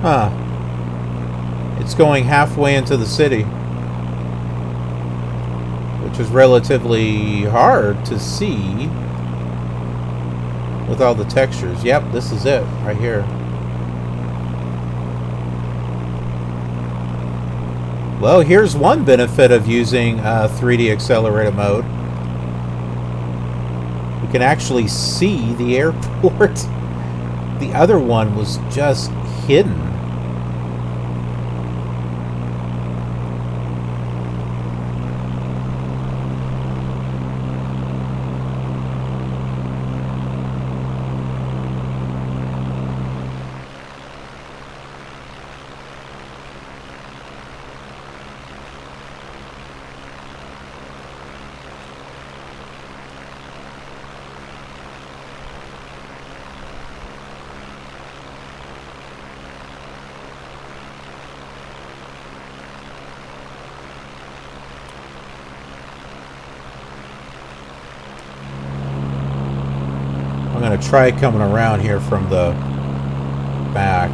Huh. It's going halfway into the city, which is relatively hard to see with all the textures. Yep, this is it right here. Well, here's one benefit of using 3D accelerated mode. We can actually see the airport. The other one was just hidden. I'm going to try coming around here from the back.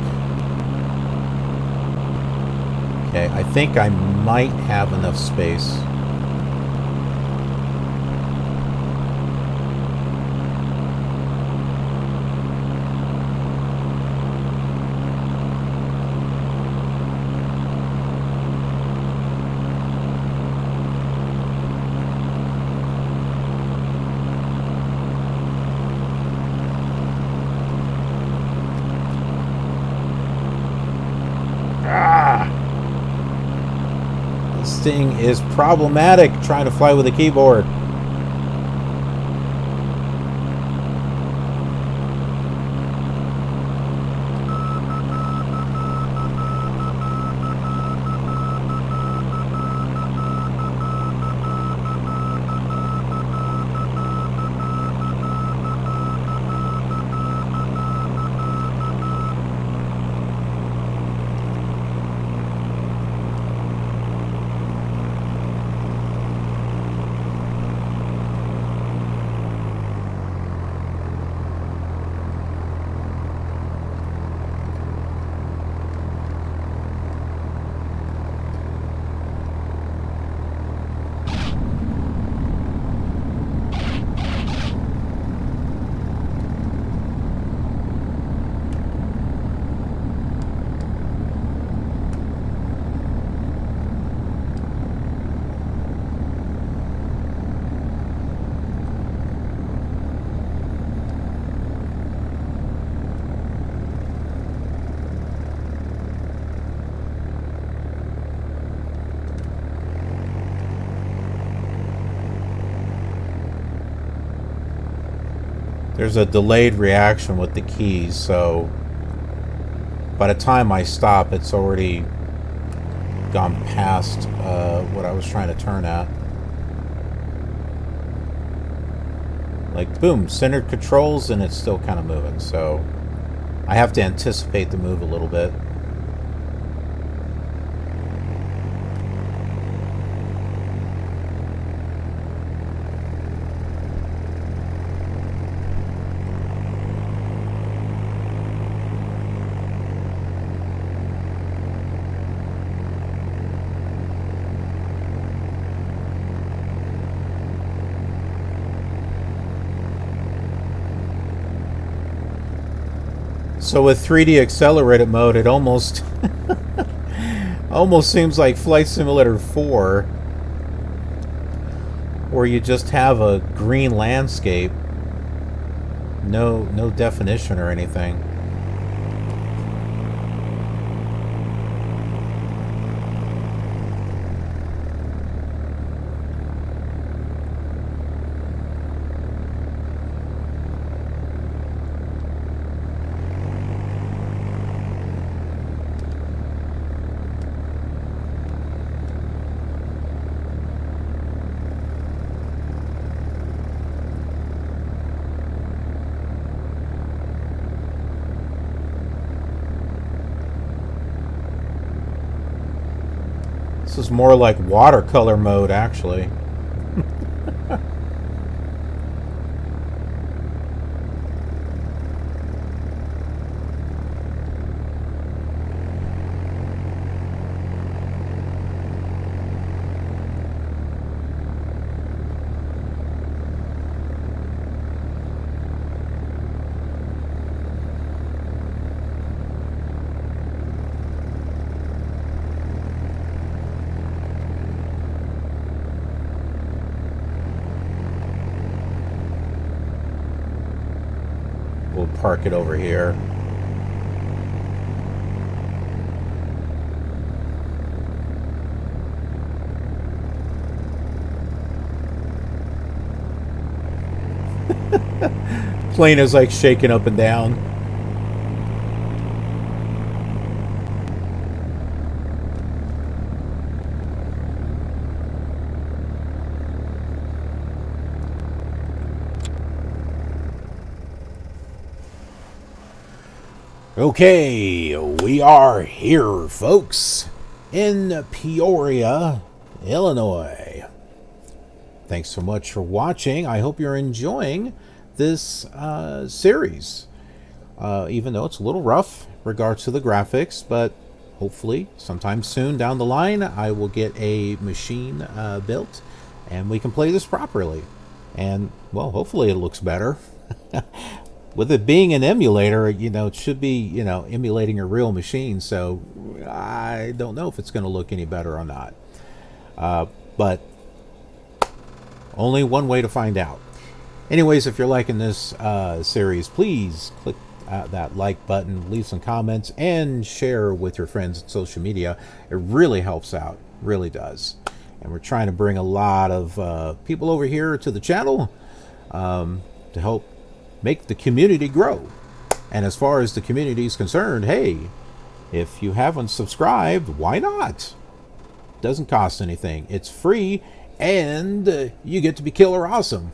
Okay, I think I might have enough space. This thing is problematic trying to fly with a keyboard. There's a delayed reaction with the keys, so by the time I stop, it's already gone past what I was trying to turn at. Like, boom, centered controls, and it's still kind of moving, so I have to anticipate the move a little bit. So with 3D accelerated mode, it almost almost seems like Flight Simulator 4, where you just have a green landscape, no definition or anything. This is more like watercolor mode, actually. We'll park it over here. Plane is like shaking up and down. Okay, we are here, folks, in Peoria, Illinois. Thanks so much for watching. I hope you're enjoying this series, even though it's a little rough in regards to the graphics, but hopefully sometime soon down the line I will get a machine built and we can play this properly. And, well, hopefully it looks better. With it being an emulator, you know, it should be, you know, emulating a real machine, so I don't know if it's going to look any better or not. But only one way to find out. Anyways, if you're liking this series, please click that like button, leave some comments, and share with your friends on social media. It really helps out, really does. And we're trying to bring a lot of people over here to the channel to help make the community grow. And as far as the community is concerned, hey, if you haven't subscribed, why not? Doesn't cost anything. It's free, and you get to be killer awesome.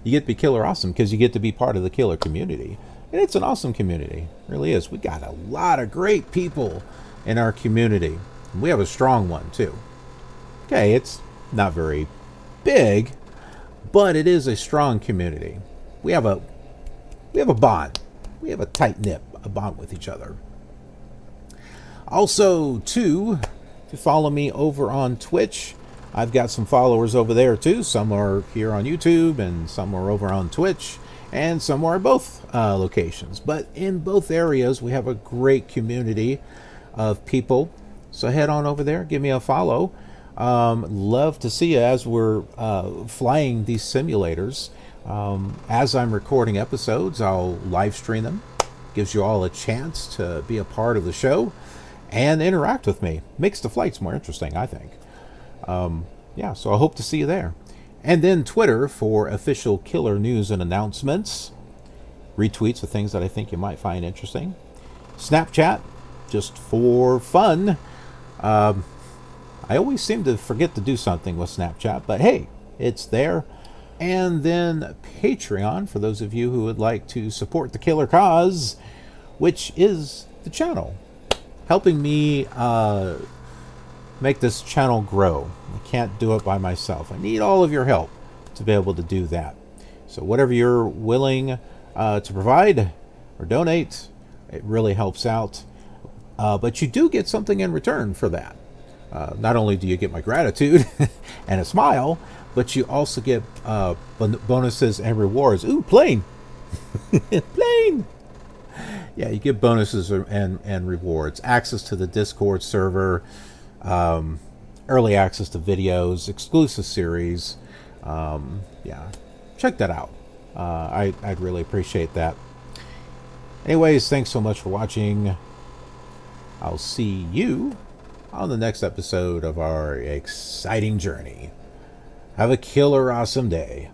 You get to be killer awesome because you get to be part of the killer community. And it's an awesome community. It really is. We got a lot of great people in our community. And we have a strong one, too. Okay, it's not very big, but it is a strong community. We have a bond. We have a tight-knit bond with each other. Also, too, if you follow me over on Twitch, I've got some followers over there, too. Some are here on YouTube, and some are over on Twitch, and some are at both locations. But in both areas, we have a great community of people. So head on over there, give me a follow. Love to see you as we're flying these simulators. As I'm recording episodes, I'll live stream them. Gives you all a chance to be a part of the show and interact with me. Makes the flights more interesting, I think. Yeah, so I hope to see you there. And then Twitter for official killer news and announcements. Retweets of things that I think you might find interesting. Snapchat, just for fun. I always seem to forget to do something with Snapchat, but hey, it's there. And then Patreon, for those of you who would like to support the killer cause, which is the channel. Helping me make this channel grow. I can't do it by myself. I need all of your help to be able to do that. So whatever you're willing to provide or donate, it really helps out. But you do get something in return for that. Not only do you get my gratitude and a smile, but you also get bonuses and rewards. Ooh, plane! Plane! Yeah, you get bonuses and rewards. Access to the Discord server, early access to videos, exclusive series. Yeah, check that out. I'd really appreciate that. Anyways, thanks so much for watching. I'll see you on the next episode of our exciting journey. Have a killer awesome day.